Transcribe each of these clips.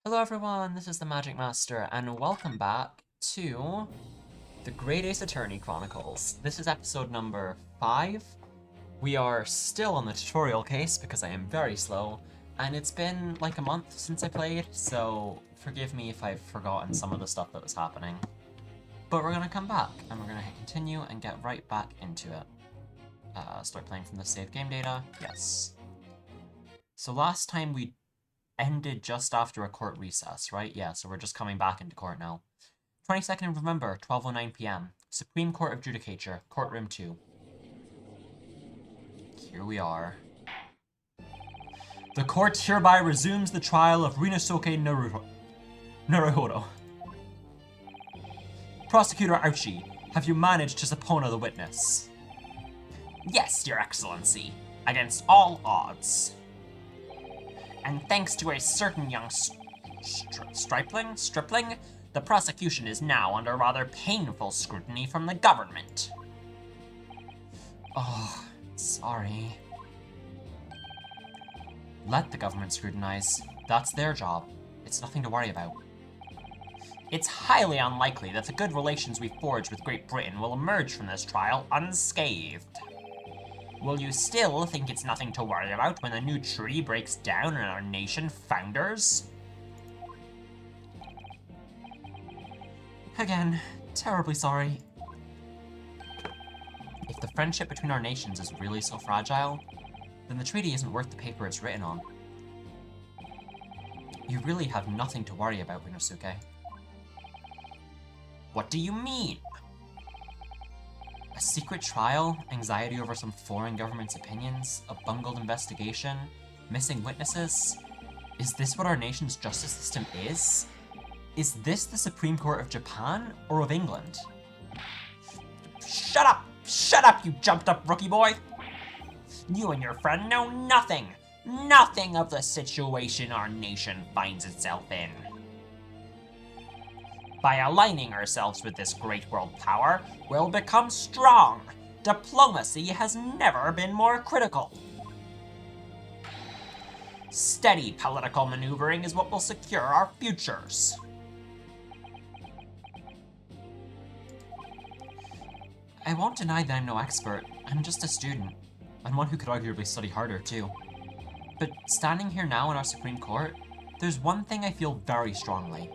Hello everyone, this is the Magic Master, and welcome back to the Great Ace Attorney Chronicles. This is episode number 5. We are still on the tutorial case because I am very slow, and it's been like a month since I played, so forgive me if I've forgotten some of the stuff that was happening. But we're gonna come back, and we're gonna hit continue and get right back into it. Start playing from the save game data, yes. So last time we ended just after a court recess, right? Yeah, so we're just coming back into court now. 22nd of November, 12:09 p.m. Supreme Court of Judicature, Courtroom 2. Here we are. The court hereby resumes the trial of Rinosuke Naruhodo. Prosecutor Ouchi, have you managed to subpoena the witness? Yes, Your Excellency. Against all odds. And thanks to a certain young stripling, the prosecution is now under rather painful scrutiny from the government. Oh, sorry. Let the government scrutinize. That's their job. It's nothing to worry about. It's highly unlikely that the good relations we forged with Great Britain will emerge from this trial unscathed. Will you still think it's nothing to worry about when the new tree breaks down and our nation founders? Again, terribly sorry. If the friendship between our nations is really so fragile, then the treaty isn't worth the paper it's written on. You really have nothing to worry about, Rinosuke. What do you mean? A secret trial, anxiety over some foreign government's opinions, a bungled investigation, missing witnesses? Is this what our nation's justice system is? Is this the Supreme Court of Japan or of England? Shut up! Shut up, you jumped-up rookie boy! You and your friend know nothing of the situation our nation finds itself in. By aligning ourselves with this great world power, we'll become strong. Diplomacy has never been more critical. Steady political maneuvering is what will secure our futures. I won't deny that I'm no expert. I'm just a student, and one who could arguably study harder, too. But standing here now in our Supreme Court, there's one thing I feel very strongly.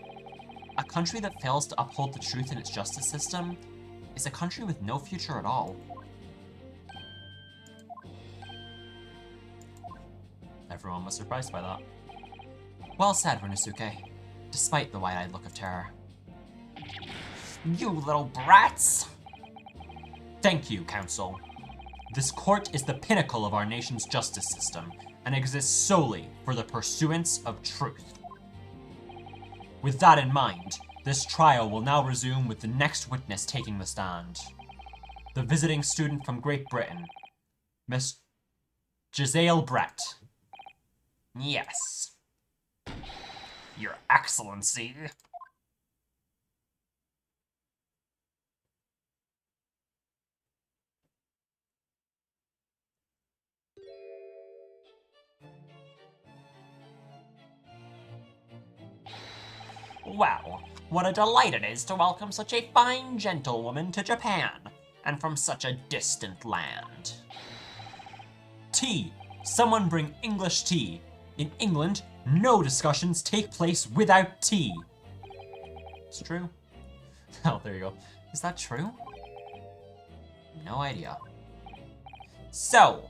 A country that fails to uphold the truth in its justice system is a country with no future at all. Everyone was surprised by that. Well said, Rinosuke, despite the wide-eyed look of terror. You little brats! Thank you, Counsel. This court is the pinnacle of our nation's justice system and exists solely for the pursuance of truth. With that in mind, this trial will now resume with the next witness taking the stand. The visiting student from Great Britain, Miss Giselle Brett. Yes. Your Excellency. Well, what a delight it is to welcome such a fine gentlewoman to Japan, and from such a distant land. Tea! Someone bring English tea. In England, no discussions take place without tea. It's true. Oh, there you go. Is that true? No idea. So,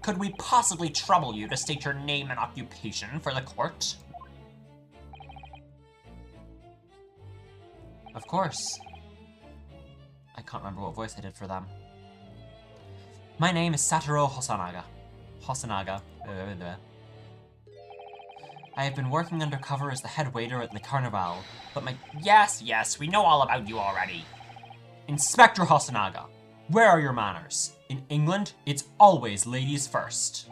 could we possibly trouble you to state your name and occupation for the court? Of course. I can't remember what voice I did for them. My name is Satoru Hosanaga. I have been working undercover as the head waiter at Le Carnival, but my— Yes, we know all about you already. Inspector Hosanaga, where are your manners? In England, it's always ladies first.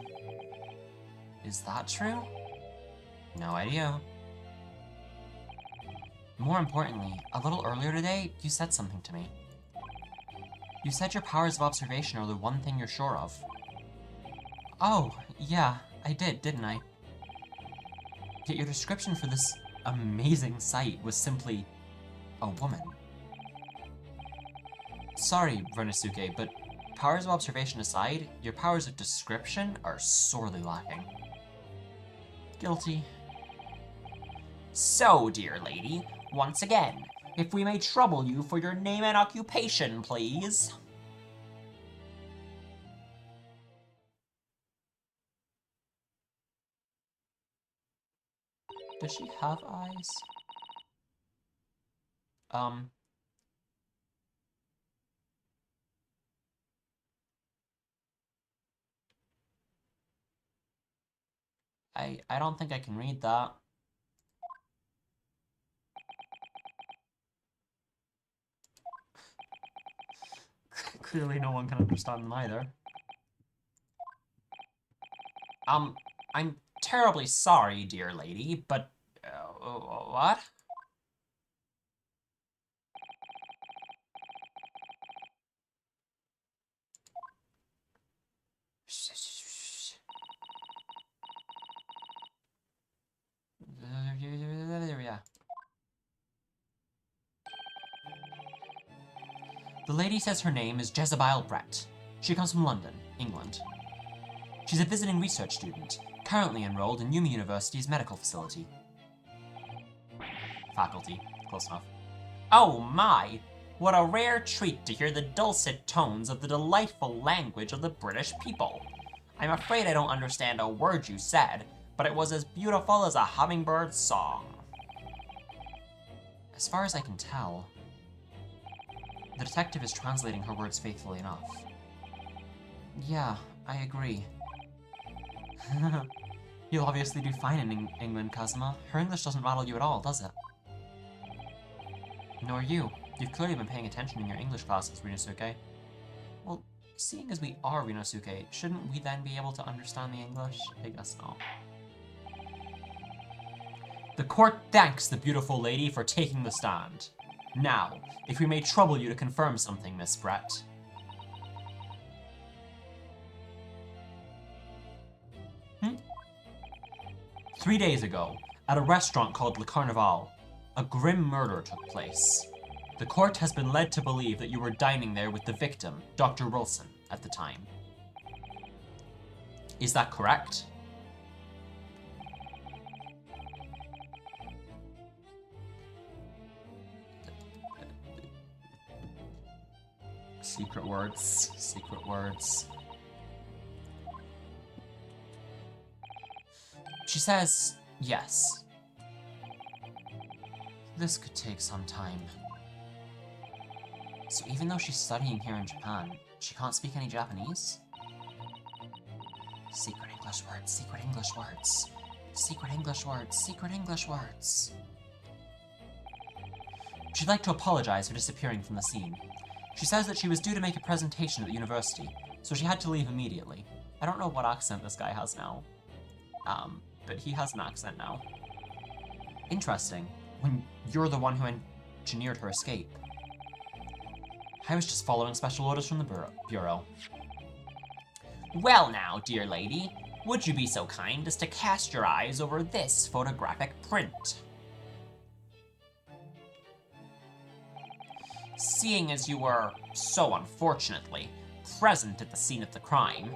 Is that true? No idea. More importantly, a little earlier today, you said something to me. You said your powers of observation are the one thing you're sure of. Oh, yeah, I did, didn't I? Yet your description for this amazing sight was simply a woman. Sorry, Renosuke, but powers of observation aside, your powers of description are sorely lacking. Guilty. So, dear lady, once again, if we may trouble you for your name and occupation, please. Does she have eyes? I don't think I can read that. Clearly no one can understand them either. I'm terribly sorry, dear lady, but, what? Yeah. The lady says her name is Jezebel Brett. She comes from London, England. She's a visiting research student, currently enrolled in Yumi University's medical facility. Faculty. Close enough. Oh my! What a rare treat to hear the dulcet tones of the delightful language of the British people. I'm afraid I don't understand a word you said, but it was as beautiful as a hummingbird's song. As far as I can tell, the detective is translating her words faithfully enough. Yeah, I agree. You'll obviously do fine in England, Kazuma. Her English doesn't rattle you at all, does it? Nor you. You've clearly been paying attention in your English classes, Rinosuke. Well, seeing as we are Rinosuke, shouldn't we then be able to understand the English? I guess not. The court thanks the beautiful lady for taking the stand. Now, if we may trouble you to confirm something, Miss Brett. 3 days ago, at a restaurant called Le Carnival, a grim murder took place. The court has been led to believe that you were dining there with the victim, Dr. Wilson, at the time. Is that correct? Secret words. Secret words. She says yes. This could take some time. So even though she's studying here in Japan, she can't speak any Japanese? Secret English words, secret English words. Secret English words, secret English words. She'd like to apologize for disappearing from the scene. She says that she was due to make a presentation at the university, so she had to leave immediately. I don't know what accent this guy has now. But he has an accent now. Interesting, when you're the one who engineered her escape. I was just following special orders from the Bureau. Well now, dear lady, would you be so kind as to cast your eyes over this photographic print? Seeing as you were, so unfortunately, present at the scene of the crime,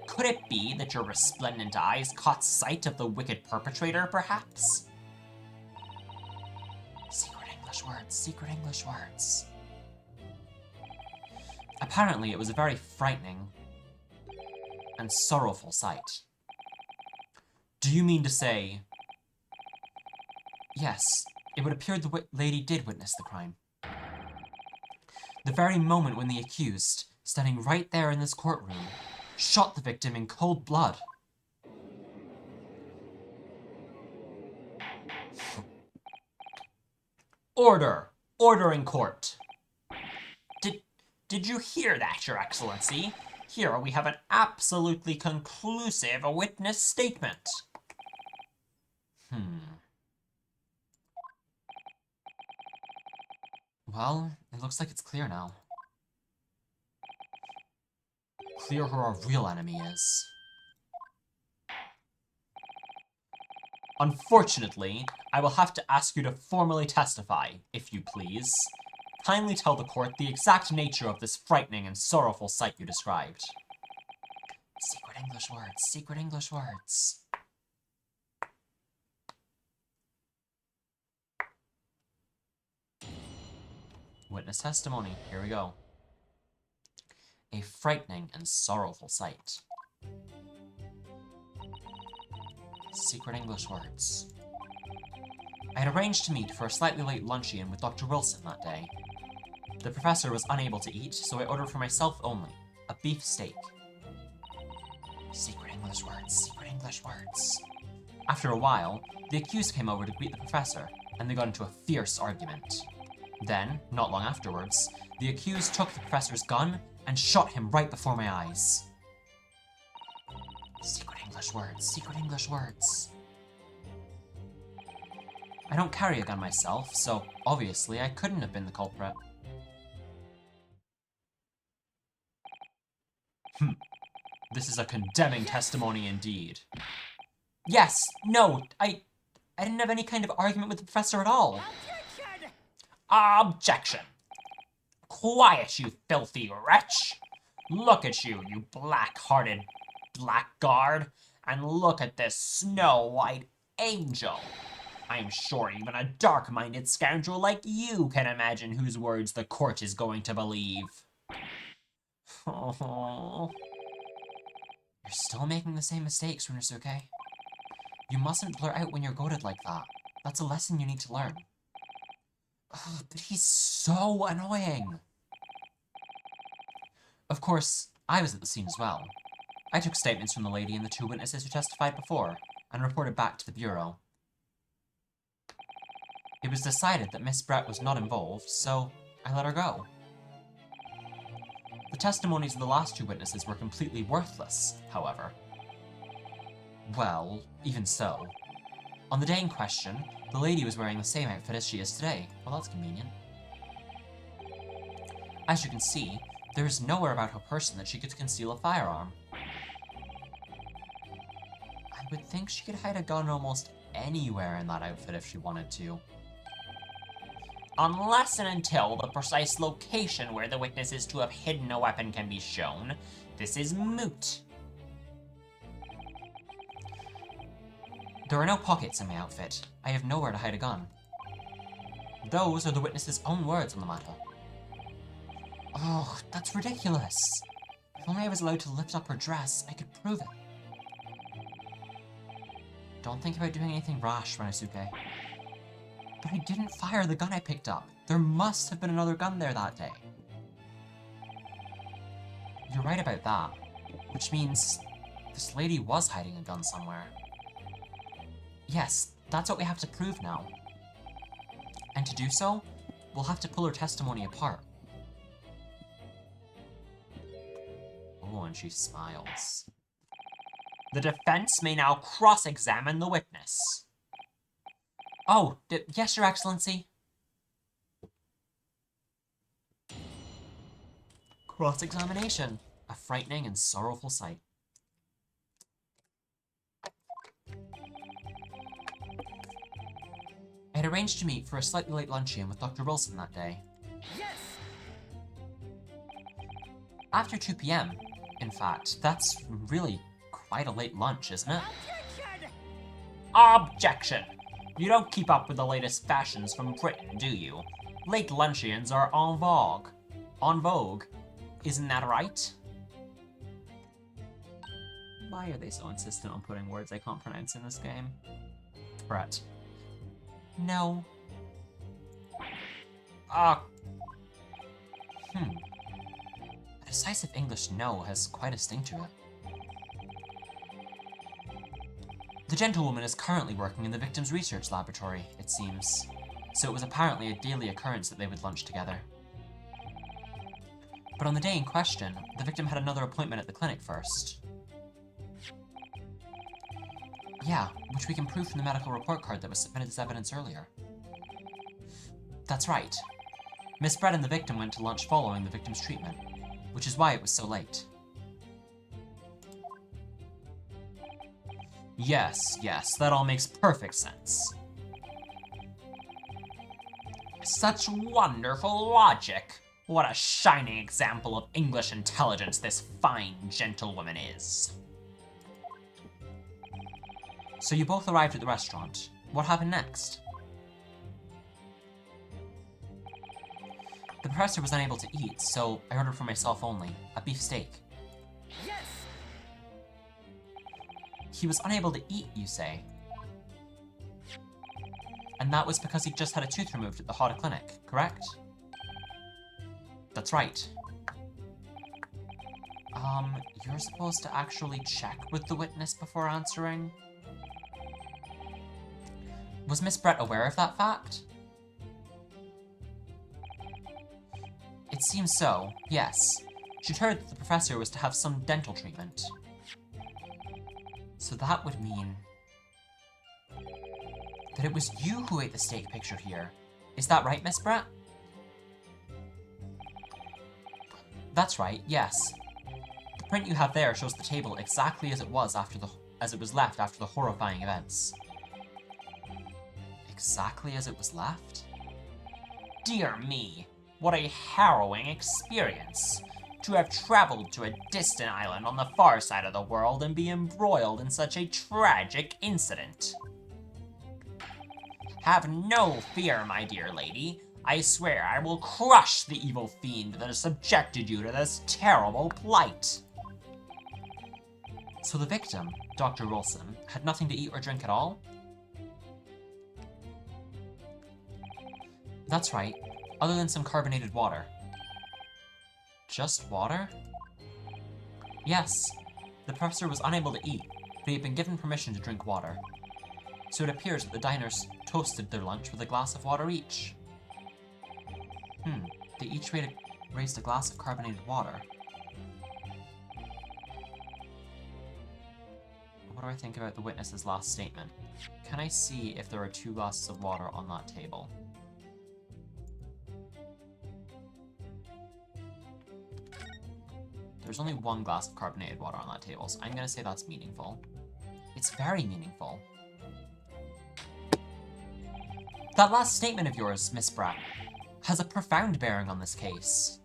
could it be that your resplendent eyes caught sight of the wicked perpetrator, perhaps? Secret English words, secret English words. Apparently, it was a very frightening and sorrowful sight. Do you mean to say... Yes, it would appear the lady did witness the crime. The very moment when the accused, standing right there in this courtroom, shot the victim in cold blood. Order! Order in court! Did you hear that, Your Excellency? Here we have an absolutely conclusive witness statement. Well, it looks like it's clear now. Clear who our real enemy is. Unfortunately, I will have to ask you to formally testify, if you please. Kindly tell the court the exact nature of this frightening and sorrowful sight you described. Secret English words, secret English words. Witness testimony, here we go. A frightening and sorrowful sight. Secret English words. I had arranged to meet for a slightly late luncheon with Dr. Wilson that day. The professor was unable to eat, so I ordered for myself only, a beef steak. Secret English words, secret English words. After a while, the accused came over to greet the professor, and they got into a fierce argument. Then, not long afterwards, the accused took the professor's gun and shot him right before my eyes. Secret English words, secret English words. I don't carry a gun myself, so obviously I couldn't have been the culprit. This is a condemning testimony indeed. Yes, no, I didn't have any kind of argument with the professor at all. Objection! Quiet, you filthy wretch! Look at you, you black-hearted blackguard, and look at this snow-white angel. I'm sure even a dark-minded scoundrel like you can imagine whose words the court is going to believe. Oh. You're still making the same mistakes, Runosuke. You mustn't blurt out when you're goaded like that. That's a lesson you need to learn. Oh, but he's so annoying. Of course, I was at the scene as well. I took statements from the lady and the two witnesses who testified before, and reported back to the bureau. It was decided that Miss Brett was not involved, so I let her go. The testimonies of the last two witnesses were completely worthless, however. Well, even so. On the day in question, the lady was wearing the same outfit as she is today. Well, that's convenient. As you can see, there is nowhere about her person that she could conceal a firearm. I would think she could hide a gun almost anywhere in that outfit if she wanted to. Unless and until the precise location where the witness is to have hidden a weapon can be shown, this is moot. There are no pockets in my outfit. I have nowhere to hide a gun. Those are the witness's own words on the matter. Oh, that's ridiculous. If only I was allowed to lift up her dress, I could prove it. Don't think about doing anything rash, Runosuke. But I didn't fire the gun I picked up. There must have been another gun there that day. You're right about that, which means this lady was hiding a gun somewhere. Yes, that's what we have to prove now. And to do so, we'll have to pull her testimony apart. Oh, and she smiles. The defense may now cross-examine the witness. Oh, yes, Your Excellency. Cross-examination. A frightening and sorrowful sight. I had arranged to meet for a slightly late luncheon with Dr. Wilson that day. Yes! After 2 p.m. In fact, that's really quite a late lunch, isn't it? Objection! You don't keep up with the latest fashions from Britain, do you? Late luncheons are en vogue. En vogue. Isn't that right? Why are they so insistent on putting words I can't pronounce in this game? Brett. No. A decisive English no has quite a sting to it. The gentlewoman is currently working in the victim's research laboratory, it seems, so it was apparently a daily occurrence that they would lunch together. But on the day in question, the victim had another appointment at the clinic first. Yeah, which we can prove from the medical report card that was submitted as evidence earlier. That's right. Miss Brett and the victim went to lunch following the victim's treatment, which is why it was so late. Yes, that all makes perfect sense. Such wonderful logic. What a shining example of English intelligence this fine gentlewoman is. So you both arrived at the restaurant. What happened next? The professor was unable to eat, so I ordered for myself only, a beef steak. Yes! He was unable to eat, you say? And that was because he just had a tooth removed at the Hada Clinic, correct? That's right. You're supposed to actually check with the witness before answering? Was Miss Brett aware of that fact? It seems so, yes. She'd heard that the professor was to have some dental treatment. So that would mean that it was you who ate the steak pictured here. Is that right, Miss Brett? That's right, yes. The print you have there shows the table exactly as it was left after the horrifying events. Exactly as it was left? Dear me, what a harrowing experience. To have traveled to a distant island on the far side of the world and be embroiled in such a tragic incident. Have no fear, my dear lady. I swear I will crush the evil fiend that has subjected you to this terrible plight. So the victim, Dr. Wilson, had nothing to eat or drink at all? That's right, other than some carbonated water. Just water? Yes, the professor was unable to eat, but he had been given permission to drink water. So it appears that the diners toasted their lunch with a glass of water each. They each raised a glass of carbonated water. What do I think about the witness's last statement? Can I see if there are 2 glasses of water on that table? There's only 1 glass of carbonated water on that table, so I'm gonna say that's meaningful. It's very meaningful. That last statement of yours, Miss Brett, has a profound bearing on this case.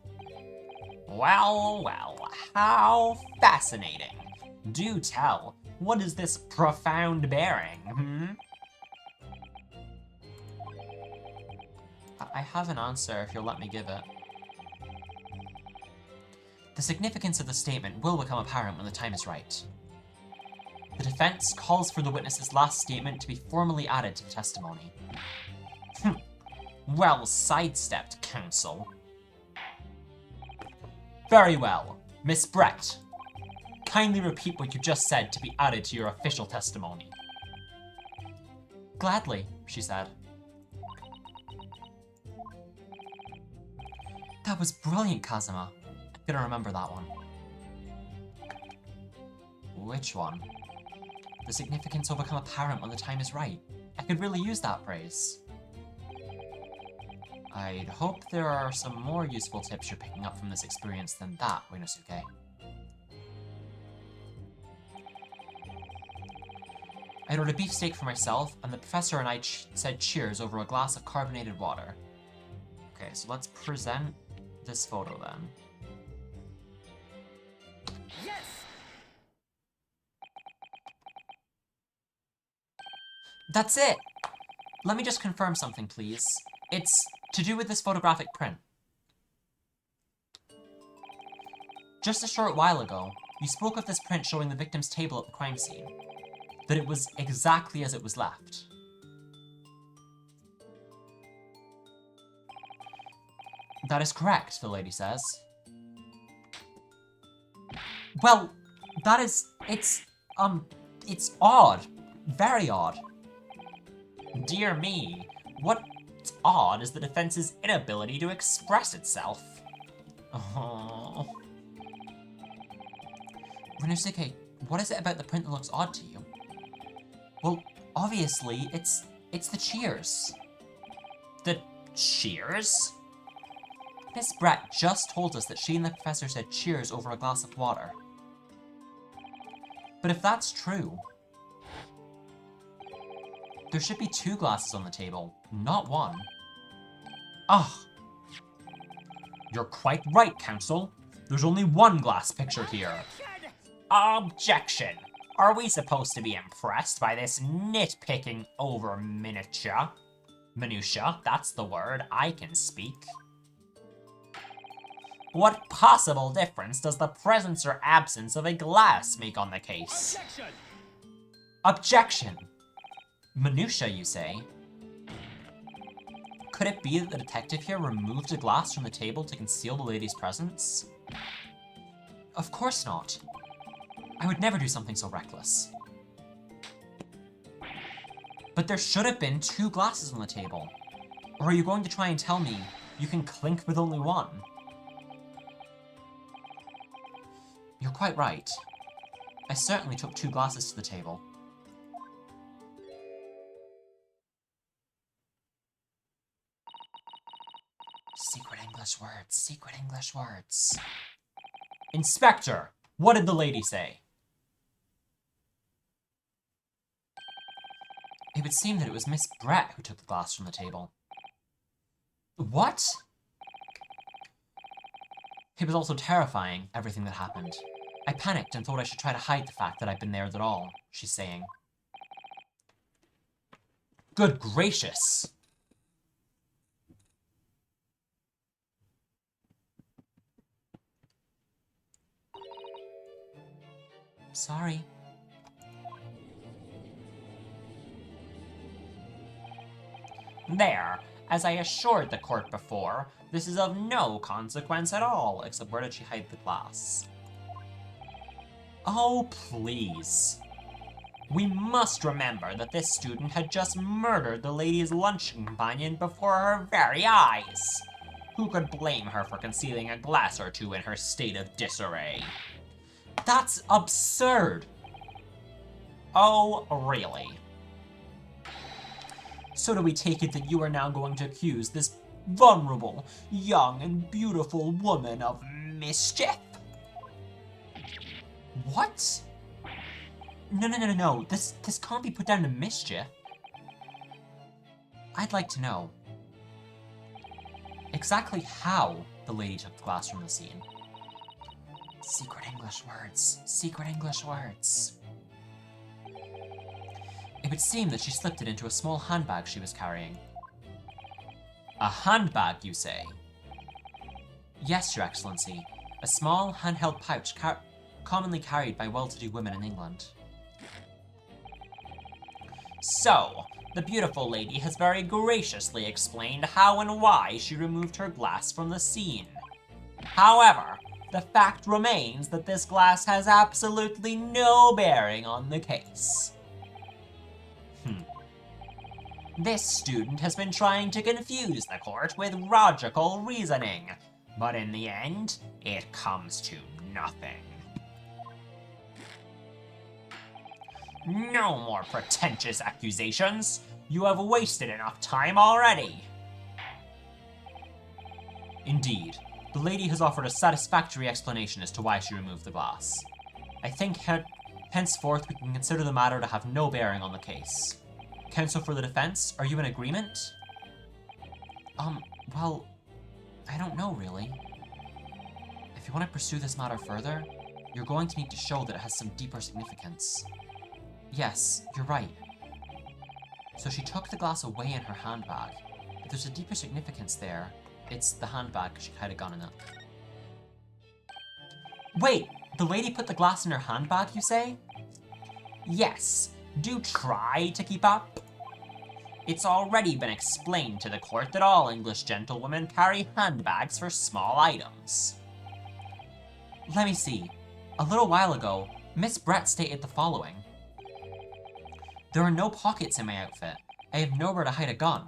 Well, how fascinating. Do tell, what is this profound bearing, I have an answer if you'll let me give it. The significance of the statement will become apparent when the time is right. The defense calls for the witness's last statement to be formally added to the testimony. Well sidestepped, counsel. Very well. Miss Brett, kindly repeat what you just said to be added to your official testimony. Gladly, she said. That was brilliant, Kazuma. I'm gonna remember that one. Which one? The significance will become apparent when the time is right. I could really use that phrase. I'd hope there are some more useful tips you're picking up from this experience than that, Uenosuke. I ordered a beefsteak for myself, and the professor and I said cheers over a glass of carbonated water. Okay, so let's present this photo then. Yes! That's it! Let me just confirm something, please. It's to do with this photographic print. Just a short while ago, you spoke of this print showing the victim's table at the crime scene. That it was exactly as it was left. That is correct, the lady says. Well, it's odd. Very odd. Dear me, what's odd is the defense's inability to express itself. Oh. Uenosuke, what is it about the print that looks odd to you? Well, obviously, it's the cheers. The cheers? Miss Brett just told us that she and the professor said cheers over a glass of water. But if that's true, There should be 2 glasses on the table, not 1. Ugh. You're quite right, Counsel. There's only 1 glass pictured here. Objection! Are we supposed to be impressed by this nitpicking over minutia? Minutia, that's the word. I can speak. What possible difference does the presence or absence of a glass make on the case? Objection! Objection! Minutia, you say? Could it be that the detective here removed a glass from the table to conceal the lady's presence? Of course not. I would never do something so reckless. But there should have been 2 glasses on the table. Or are you going to try and tell me you can clink with only 1? You're quite right. I certainly took 2 glasses to the table. Secret English words, secret English words. Inspector, what did the lady say? It would seem that it was Miss Brett who took the glass from the table. What? It was also terrifying, everything that happened. I panicked and thought I should try to hide the fact that I'd been there at all, she's saying. Good gracious! Sorry. There, as I assured the court before, this is of no consequence at all, except where did she hide the glass? Oh, please. We must remember that this student had just murdered the lady's lunch companion before her very eyes. Who could blame her for concealing a glass or 2 in her state of disarray? That's absurd! Oh, really? So do we take it that you are now going to accuse this vulnerable, young, and beautiful woman of mischief? What? No. This can't be put down to mischief. I'd like to know exactly how the lady took the glass from the scene. Secret English words. Secret English words. It would seem that she slipped it into a small handbag she was carrying. A handbag, you say? Yes, Your Excellency. A small, handheld pouch commonly carried by well-to-do women in England. So, the beautiful lady has very graciously explained how and why she removed her glass from the scene. However, the fact remains that this glass has absolutely no bearing on the case. This student has been trying to confuse the court with logical reasoning, but in the end, it comes to nothing. No more pretentious accusations. You have wasted enough time already. Indeed, the lady has offered a satisfactory explanation as to why she removed the glass. I think henceforth we can consider the matter to have no bearing on the case. Counsel for the defense, are you in agreement? Well, I don't know really. If you want to pursue this matter further, you're going to need to show that it has some deeper significance. Yes, you're right. So she took the glass away in her handbag. If there's a deeper significance there, it's the handbag she had a gun in it. Wait, the lady put the glass in her handbag, you say? Yes, do try to keep up. It's already been explained to the court that all English gentlewomen carry handbags for small items. Let me see. A little while ago, Miss Brett stated the following. There are no pockets in my outfit. I have nowhere to hide a gun.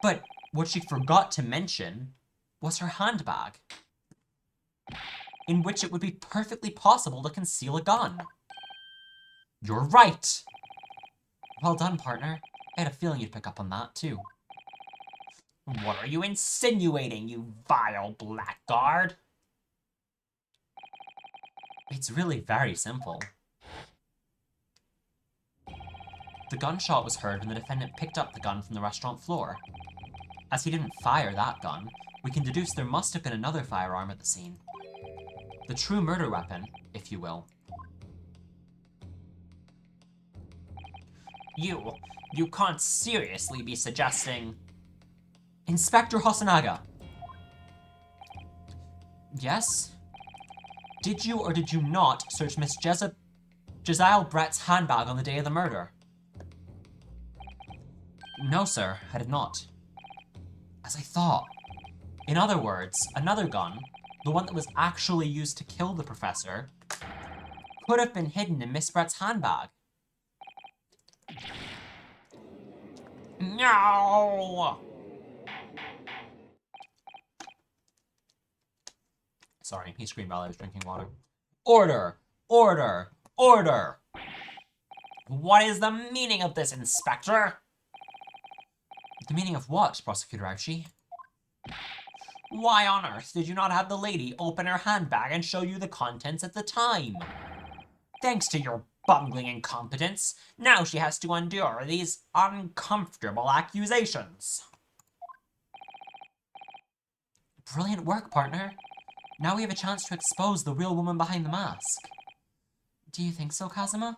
But what she forgot to mention was her handbag, in which it would be perfectly possible to conceal a gun. You're right! Well done, partner. I had a feeling you'd pick up on that, too. What are you insinuating, you vile blackguard? It's really very simple. The gunshot was heard when the defendant picked up the gun from the restaurant floor. As he didn't fire that gun, we can deduce there must have been another firearm at the scene. The true murder weapon, if you will. You can't seriously be suggesting... Inspector Hosonaga! Yes? Did you or did you not search Miss Giselle Brett's handbag on the day of the murder? No, sir, I did not. As I thought. In other words, another gun, the one that was actually used to kill the professor, could have been hidden in Miss Brett's handbag. No! Sorry, he screamed while I was drinking water. Order! Order! Order! What is the meaning of this, Inspector? The meaning of what, Prosecutor Archie? Why on earth did you not have the lady open her handbag and show you the contents at the time? Thanks to your bungling incompetence, now she has to endure these uncomfortable accusations. Brilliant work, partner. Now we have a chance to expose the real woman behind the mask. Do you think so, Kazuma?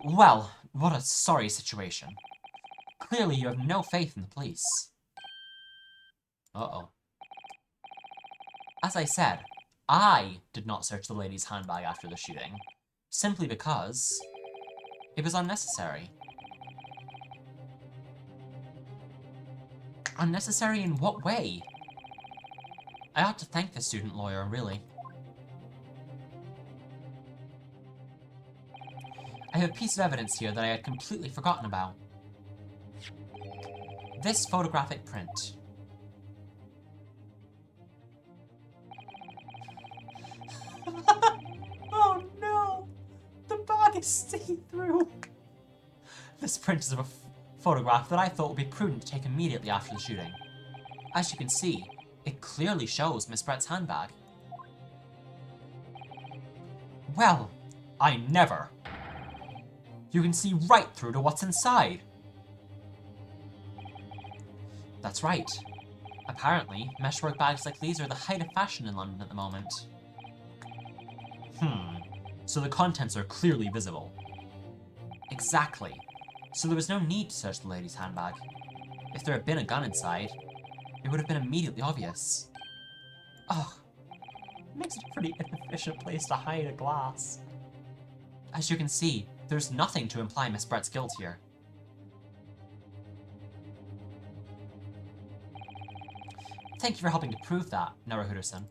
Well, what a sorry situation. Clearly you have no faith in the police. Uh-oh. As I said, I did not search the lady's handbag after the shooting, simply because it was unnecessary. Unnecessary in what way? I ought to thank the student lawyer, really. I have a piece of evidence here that I had completely forgotten about. This photographic print. Oh no! The bag is see-through! This print is of a photograph that I thought would be prudent to take immediately after the shooting. As you can see, it clearly shows Miss Brett's handbag. Well, I never! You can see right through to what's inside. That's right. Apparently, meshwork bags like these are the height of fashion in London at the moment. So the contents are clearly visible. Exactly. So there was no need to search the lady's handbag. If there had been a gun inside, it would have been immediately obvious. Ugh. Makes it a pretty inefficient place to hide a glass. As you can see, there's nothing to imply Miss Brett's guilt here. Thank you for helping to prove that, Naruhodo-san.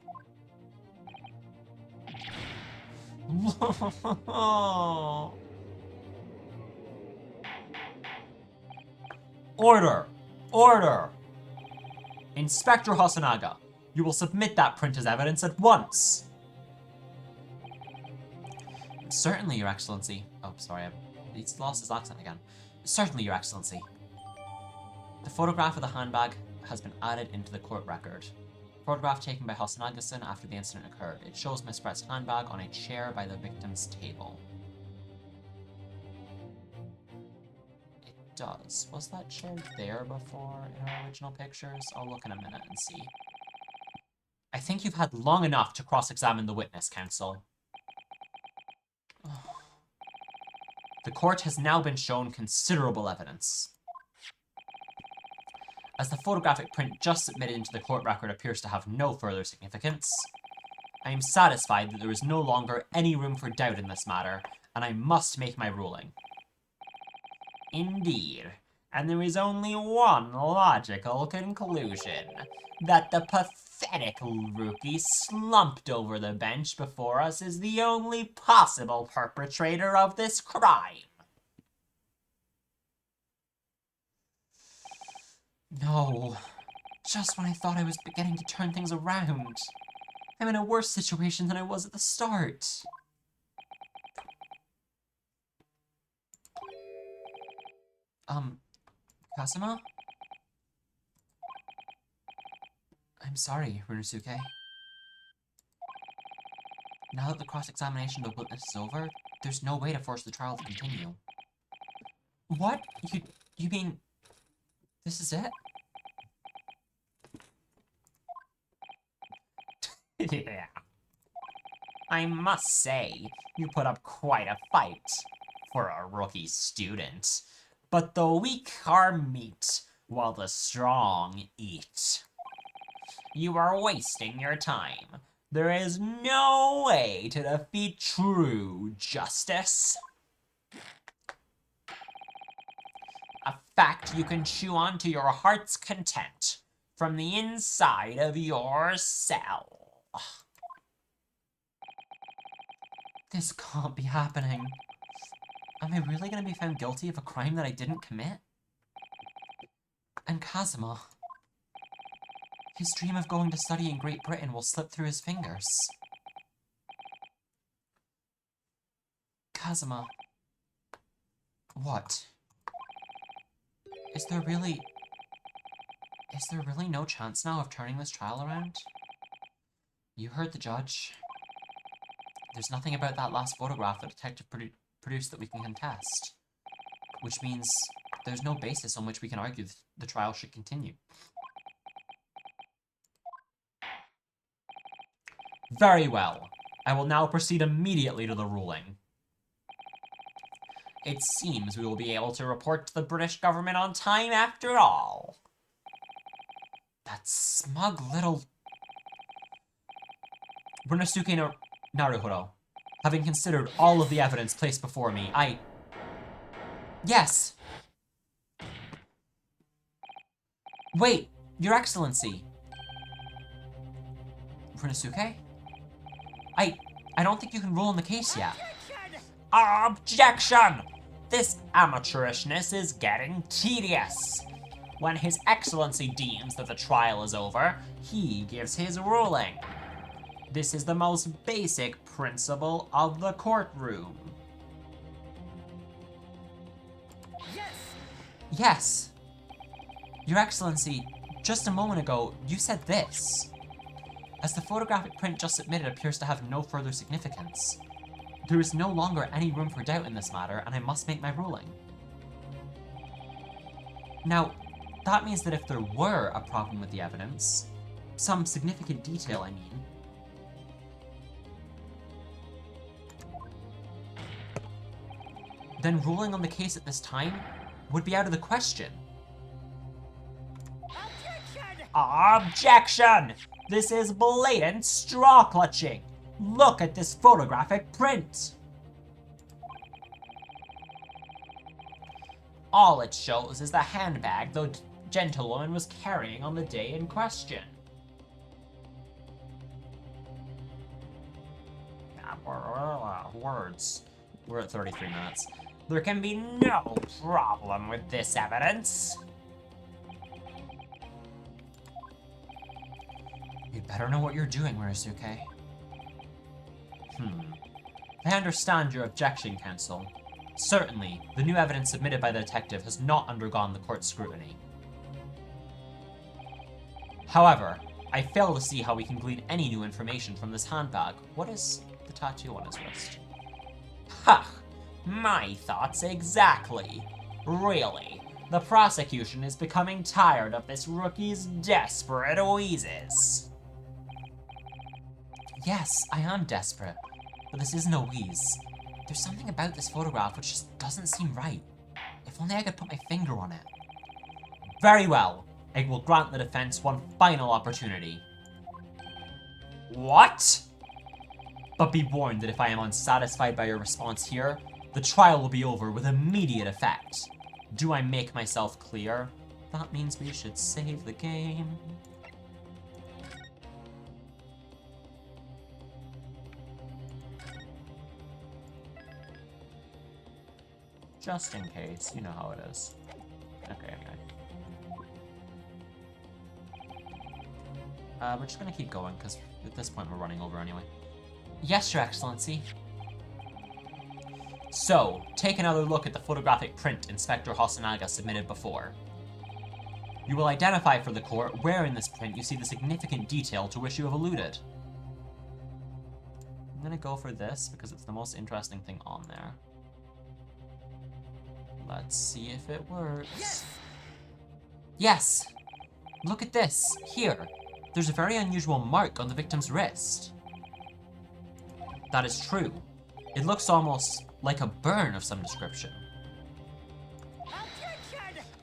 Order! Order! Inspector Hosonaga, you will submit that print as evidence at once! Certainly, Your Excellency. Oh, sorry, he's lost his accent again. Certainly, Your Excellency. The photograph of the handbag has been added into the court record. Photograph taken by Hosonaga-san after the incident occurred. It shows Miss Brett's handbag on a chair by the victim's table. It does. Was that chair there before in our original pictures? I'll look in a minute and see. I think you've had long enough to cross-examine the witness, counsel. The court has now been shown considerable evidence. As the photographic print just submitted into the court record appears to have no further significance, I am satisfied that there is no longer any room for doubt in this matter, and I must make my ruling. Indeed, and there is only one logical conclusion, that the pathetic rookie slumped over the bench before us is the only possible perpetrator of this crime. No. Just when I thought I was beginning to turn things around. I'm in a worse situation than I was at the start. Kazuma? I'm sorry, Runosuke. Now that the cross-examination of the witness is over, there's no way to force the trial to continue. What? You mean... this is it? Yeah. I must say, you put up quite a fight for a rookie student. But the weak are meat, while the strong eat. You are wasting your time. There is no way to defeat true justice. A fact you can chew on to your heart's content from the inside of your cell. This can't be happening. Am I really going to be found guilty of a crime that I didn't commit? And Kazuma... his dream of going to study in Great Britain will slip through his fingers. Kazuma... what? Is there really no chance now of turning this trial around? You heard the judge. There's nothing about that last photograph the detective produced that we can contest. Which means there's no basis on which we can argue the trial should continue. Very well. I will now proceed immediately to the ruling. It seems we will be able to report to the British government on time after all. That smug little... Runosuke Naruhodo, having considered all of the evidence placed before me, Yes! Wait, Your Excellency. Runosuke? I don't think you can rule on the case yet. Objection! This amateurishness is getting tedious. When His Excellency deems that the trial is over, he gives his ruling. This is the most basic principle of the courtroom. Yes! Your Excellency, just a moment ago, you said this. As the photographic print just submitted appears to have no further significance, there is no longer any room for doubt in this matter, and I must make my ruling. Now, that means that if there were a problem with the evidence, some significant detail, I mean, then ruling on the case at this time would be out of the question. Objection! This is blatant straw clutching. Look at this photographic print. All it shows is the handbag the gentlewoman was carrying on the day in question. Words. We're at 33 minutes. There can be no problem with this evidence. You'd better know what you're doing, Runosuke. I understand your objection, counsel. Certainly, the new evidence submitted by the detective has not undergone the court's scrutiny. However, I fail to see how we can glean any new information from this handbag. What is the tattoo on his wrist? Ha! My thoughts exactly. Really, the prosecution is becoming tired of this rookie's desperate wheezes. Yes, I am desperate, but this is no wheeze. There's something about this photograph which just doesn't seem right. If only I could put my finger on it. Very well. I will grant the defense one final opportunity. What? But be warned that if I am unsatisfied by your response here, the trial will be over with immediate effect. Do I make myself clear? That means we should save the game. Just in case, you know how it is. Okay. We're just gonna keep going, because at this point we're running over anyway. Yes, Your Excellency. So, take another look at the photographic print Inspector Hosonaga submitted before. You will identify for the court where in this print you see the significant detail to which you have alluded. I'm gonna go for this because it's the most interesting thing on there. Let's see if it works. Yes! Yes! Look at this, here. There's a very unusual mark on the victim's wrist. That is true. It looks almost like a burn of some description.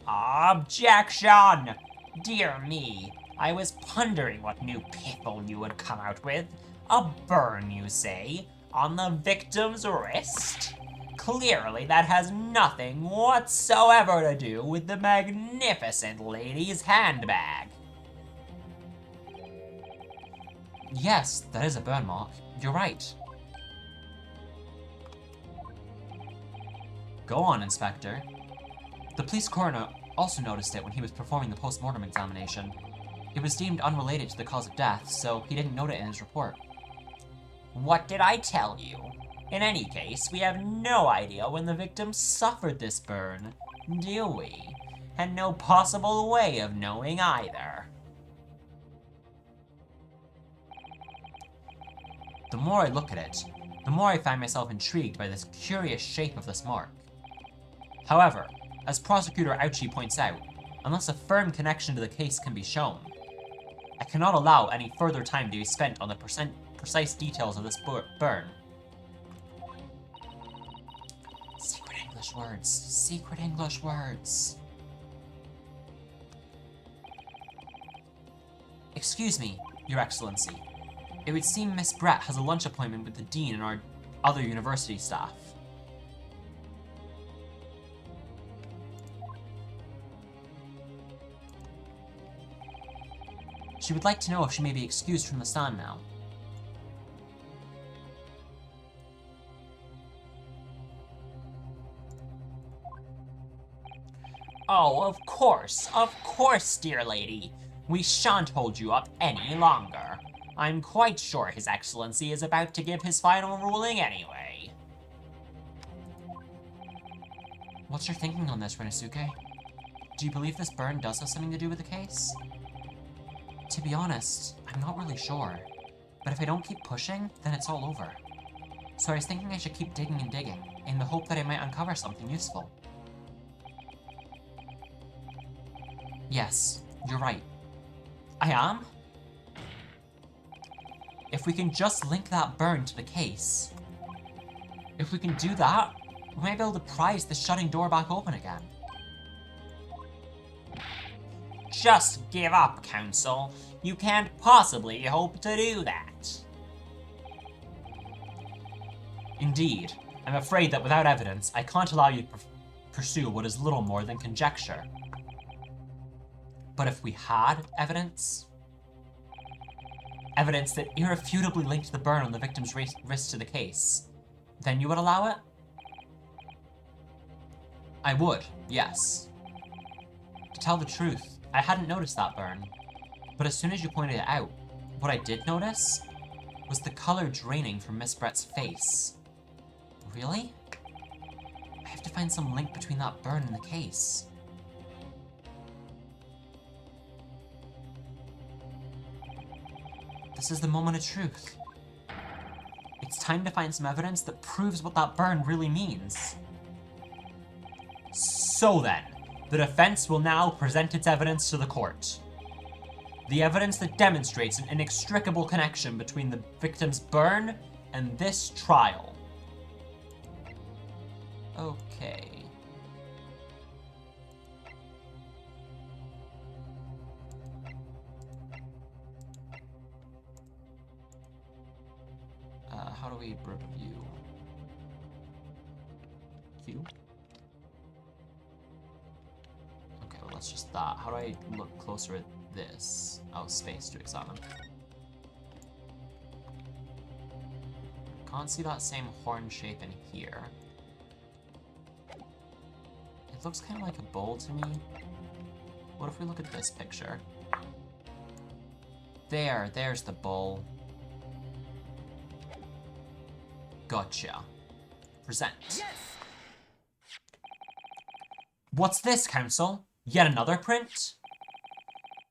Objection! Dear me, I was pondering what new piffle you would come out with. A burn, you say, on the victim's wrist? Clearly that has nothing whatsoever to do with the magnificent lady's handbag. Yes, that is a burn mark. You're right. Go on, Inspector. The police coroner also noticed it when he was performing the post-mortem examination. It was deemed unrelated to the cause of death, so he didn't note it in his report. What did I tell you? In any case, we have no idea when the victim suffered this burn, do we? And no possible way of knowing either. The more I look at it, the more I find myself intrigued by this curious shape of this mark. However, as Prosecutor Ouchie points out, unless a firm connection to the case can be shown, I cannot allow any further time to be spent on the precise details of this burn. Secret English words. Secret English words. Excuse me, Your Excellency. It would seem Miss Brett has a lunch appointment with the Dean and our other university staff. She would like to know if she may be excused from the stand now. Oh, of course, dear lady. We shan't hold you up any longer. I'm quite sure His Excellency is about to give his final ruling anyway. What's your thinking on this, Rinosuke? Do you believe this burn does have something to do with the case? To be honest, I'm not really sure. But if I don't keep pushing, then it's all over. So I was thinking I should keep digging and digging, in the hope that I might uncover something useful. Yes, you're right. I am? If we can just link that burn to the case. If we can do that, we might be able to prise the shutting door back open again. Just give up, Counsel. You can't possibly hope to do that. Indeed, I'm afraid that without evidence, I can't allow you to pursue what is little more than conjecture. But if we had evidence that irrefutably linked the burn on the victim's wrist to the case, then you would allow it? I would, yes. To tell the truth, I hadn't noticed that burn, but as soon as you pointed it out, what I did notice was the color draining from Miss Brett's face. Really? I have to find some link between that burn and the case. This is the moment of truth. It's time to find some evidence that proves what that burn really means. So then, the defense will now present its evidence to the court. The evidence that demonstrates an inextricable connection between the victim's burn and this trial. Okay. How do we review? Q? Okay, well that's just that. How do I look closer at this? Oh, space to examine. Can't see that same horn shape in here. It looks kind of like a bowl to me. What if we look at this picture? There's the bowl. Gotcha. Present. Yes! What's this, Counsel? Yet another print?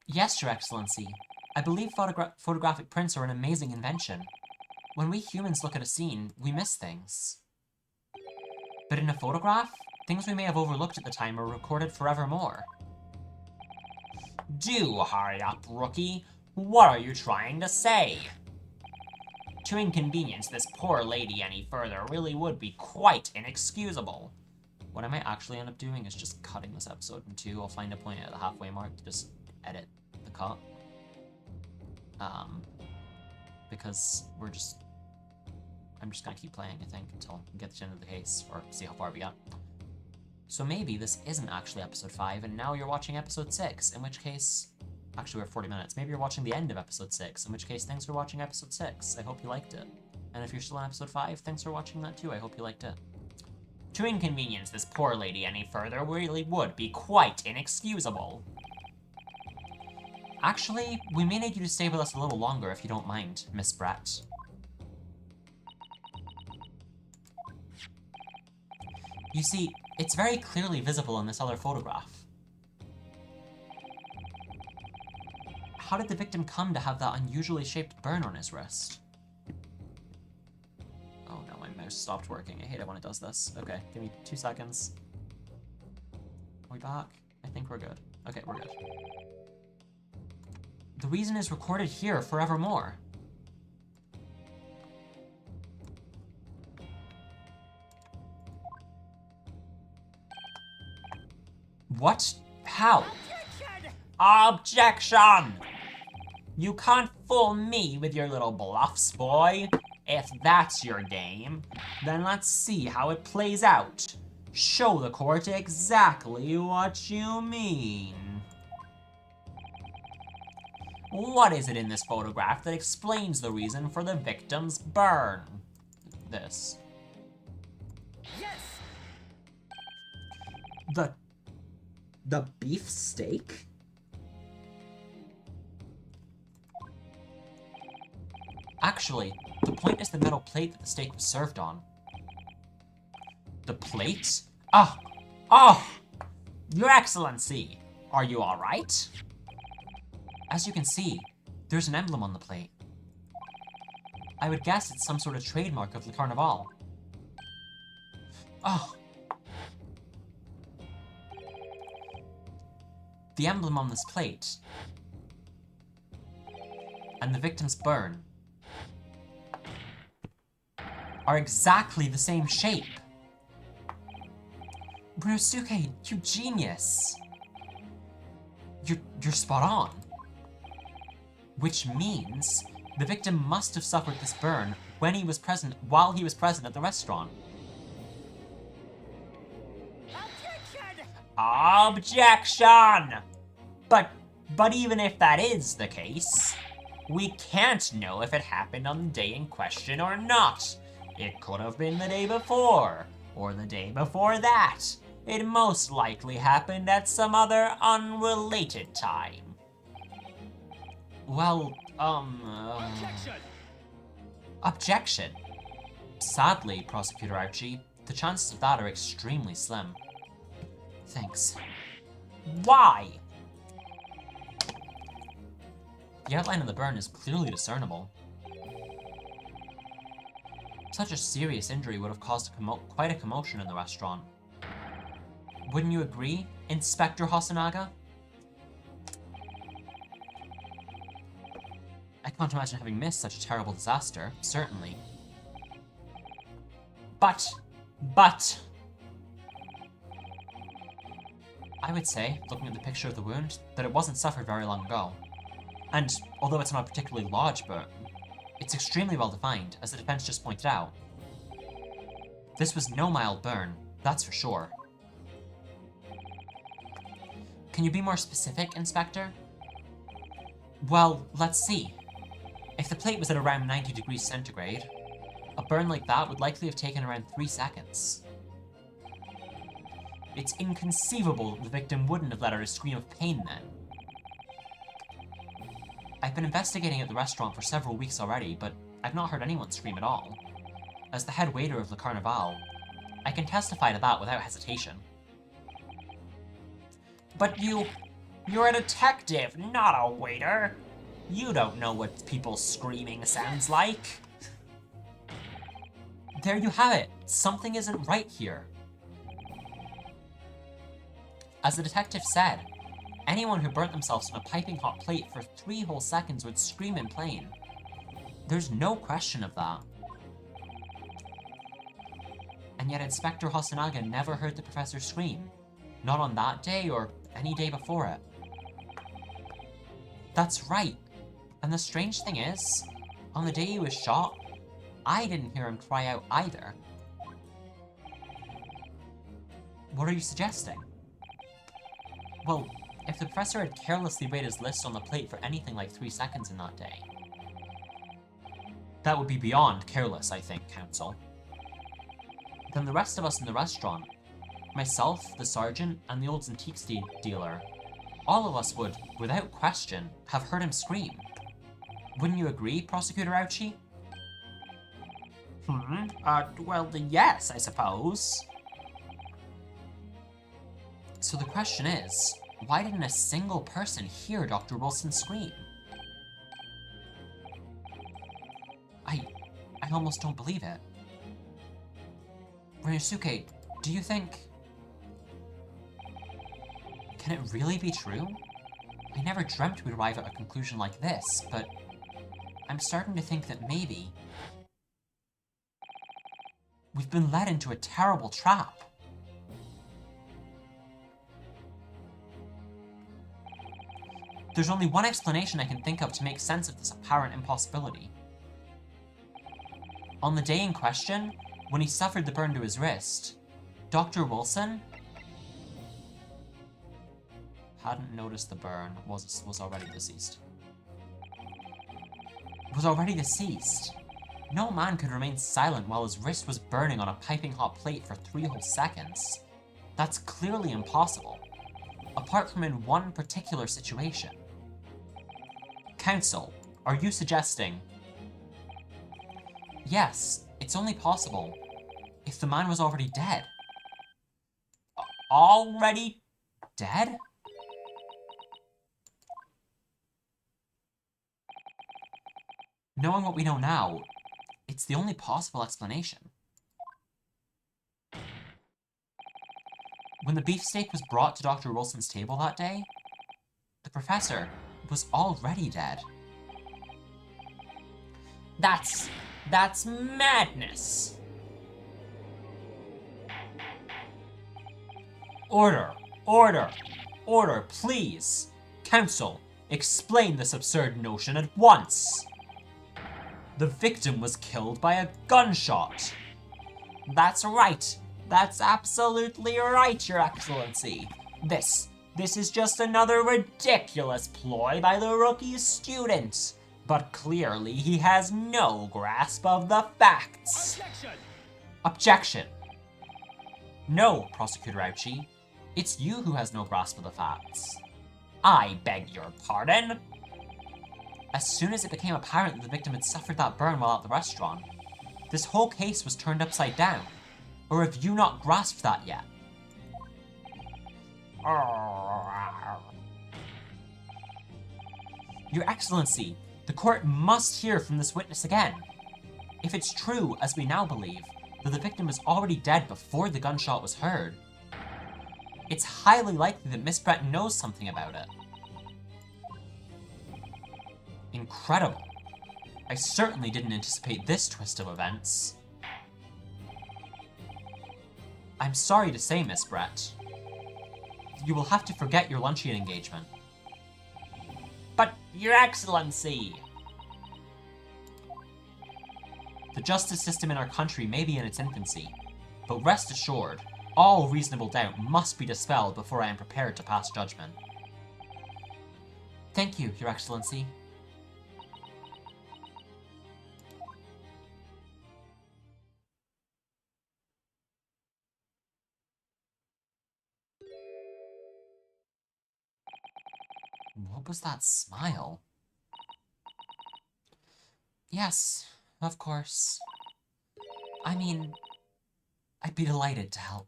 Yes, Your Excellency. I believe photographic prints are an amazing invention. When we humans look at a scene, we miss things. But in a photograph, things we may have overlooked at the time are recorded forevermore. Do hurry up, rookie. What are you trying to say? To inconvenience this poor lady any further really would be quite inexcusable. What I might actually end up doing is just cutting this episode in two. I'll find a point at the halfway mark to just edit the cut. Because I'm just gonna keep playing, I think, until we get to the end of the case, or see how far we get. So maybe this isn't actually episode 5, and now you're watching episode 6, in which case... Actually, we're 40 minutes. Maybe you're watching the end of episode 6, in which case, thanks for watching episode 6. I hope you liked it. And if you're still on episode 5, thanks for watching that too. I hope you liked it. To inconvenience this poor lady any further really would be quite inexcusable. Actually, we may need you to stay with us a little longer if you don't mind, Miss Brett. You see, it's very clearly visible in this other photograph. How did the victim come to have that unusually shaped burn on his wrist? Oh no, my mouse stopped working. I hate it when it does this. Okay, give me 2 seconds. Are we back? I think we're good. Okay, we're good. The reason is recorded here forevermore. What? How? Objection! You can't fool me with your little bluffs, boy. If that's your game, then let's see how it plays out. Show the court exactly what you mean. What is it in this photograph that explains the reason for the victim's burn? This. Yes. The beef steak? Actually, the point is the metal plate that the steak was served on. The plate? Oh! Your Excellency! Are you alright? As you can see, there's an emblem on the plate. I would guess it's some sort of trademark of the Carnival. Oh! The emblem on this plate and the victim's burn are exactly the same shape. Ryusuke, you genius! You're spot on. Which means the victim must have suffered this burn while he was present at the restaurant. Objection! But even if that is the case, we can't know if it happened on the day in question or not. It could have been the day before, or the day before that. It most likely happened at some other unrelated time. Well, Objection! Objection. Sadly, Prosecutor Archie, the chances of that are extremely slim. Thanks. Why? The outline of the burn is clearly discernible. Such a serious injury would have caused quite a commotion in the restaurant. Wouldn't you agree, Inspector Hosonaga? I can't imagine having missed such a terrible disaster, certainly. But... I would say, looking at the picture of the wound, that it wasn't suffered very long ago. And, although it's not a particularly large burn, it's extremely well defined, as the defense just pointed out. This was no mild burn, that's for sure. Can you be more specific, Inspector? Well, let's see. If the plate was at around 90 degrees centigrade, a burn like that would likely have taken around 3 seconds. It's inconceivable the victim wouldn't have let out a scream of pain then. I've been investigating at the restaurant for several weeks already, but I've not heard anyone scream at all. As the head waiter of Le Carnival, I can testify to that without hesitation. But you... You're a detective, not a waiter. You don't know what people screaming sounds like. There you have it. Something isn't right here. As the detective said, anyone who burnt themselves on a piping hot plate for 3 whole seconds would scream in pain. There's no question of that. And yet Inspector Hosonaga never heard the professor scream. Not on that day or any day before it. That's right. And the strange thing is, on the day he was shot, I didn't hear him cry out either. What are you suggesting? Well, if the professor had carelessly read his list on the plate for anything like 3 seconds in that day, that would be beyond careless, I think, Counsel. Then the rest of us in the restaurant, myself, the sergeant, and the old antiques dealer, all of us would, without question, have heard him scream. Wouldn't you agree, Prosecutor Ouchie? Well, yes, I suppose. So the question is, why didn't a single person hear Dr. Wilson scream? I almost don't believe it. Ryusuke, do you think... Can it really be true? I never dreamt we'd arrive at a conclusion like this, but I'm starting to think that maybe we've been led into a terrible trap. There's only one explanation I can think of to make sense of this apparent impossibility. On the day in question, when he suffered the burn to his wrist, Dr. Wilson hadn't noticed the burn, was already deceased. Was already deceased. No man could remain silent while his wrist was burning on a piping hot plate for 3 whole seconds. That's clearly impossible, apart from in one particular situation. Counsel, are you suggesting... Yes, it's only possible if the man was already dead. Already dead? Knowing what we know now, it's the only possible explanation. When the beefsteak was brought to Dr. Wilson's table that day, the professor was already dead. That's madness! Order! Order! Order, please! Counsel, explain this absurd notion at once! The victim was killed by a gunshot! That's right! That's absolutely right, Your Excellency! This is just another ridiculous ploy by the rookie student! But clearly he has no grasp of the facts! Objection! Objection! No, Prosecutor Ouchie. It's you who has no grasp of the facts. I beg your pardon? As soon as it became apparent that the victim had suffered that burn while at the restaurant, this whole case was turned upside down. Or have you not grasped that yet? Your Excellency, the court must hear from this witness again. If it's true, as we now believe, that the victim was already dead before the gunshot was heard, it's highly likely that Miss Brett knows something about it. Incredible. I certainly didn't anticipate this twist of events. I'm sorry to say, Miss Brett, you will have to forget your luncheon engagement. But, Your Excellency! The justice system in our country may be in its infancy, but rest assured, all reasonable doubt must be dispelled before I am prepared to pass judgment. Thank you, Your Excellency. What was that smile? Yes, of course. I mean, I'd be delighted to help.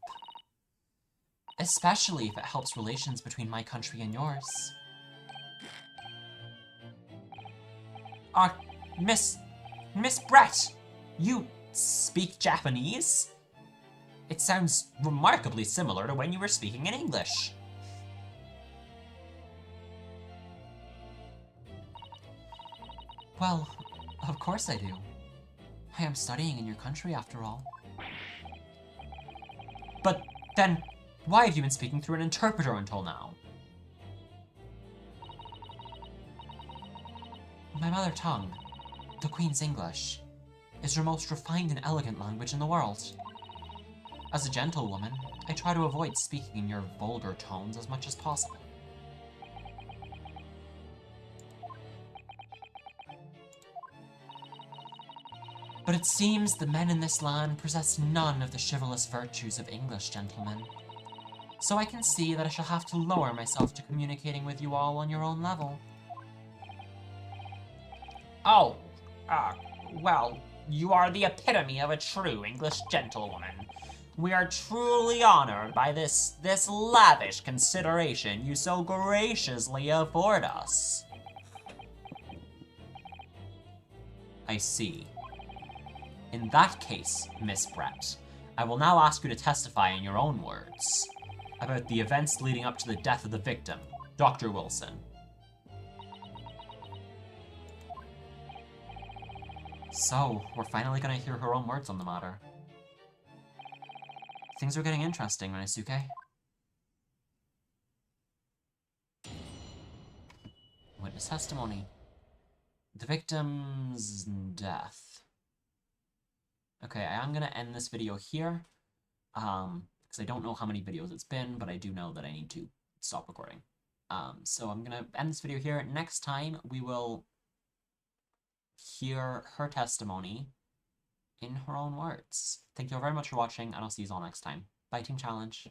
Especially if it helps relations between my country and yours. Ah, Miss Brett, you speak Japanese? It sounds remarkably similar to when you were speaking in English. Well, of course I do. I am studying in your country after all. But then, why have you been speaking through an interpreter until now? My mother tongue, the Queen's English, is your most refined and elegant language in the world. As a gentlewoman, I try to avoid speaking in your vulgar tones as much as possible. But it seems the men in this land possess none of the chivalrous virtues of English gentlemen. So I can see that I shall have to lower myself to communicating with you all on your own level. Oh, well, you are the epitome of a true English gentlewoman. We are truly honored by this lavish consideration you so graciously afford us. I see. In that case, Miss Brett, I will now ask you to testify in your own words about the events leading up to the death of the victim, Dr. Wilson. So, we're finally gonna hear her own words on the matter. Things are getting interesting, Renisuke. Witness testimony. The victim's death. Okay, I am gonna end this video here, because I don't know how many videos it's been, but I do know that I need to stop recording. So I'm gonna end this video here. Next time, we will hear her testimony in her own words. Thank you all very much for watching, and I'll see you all next time. Bye, Team Challenge.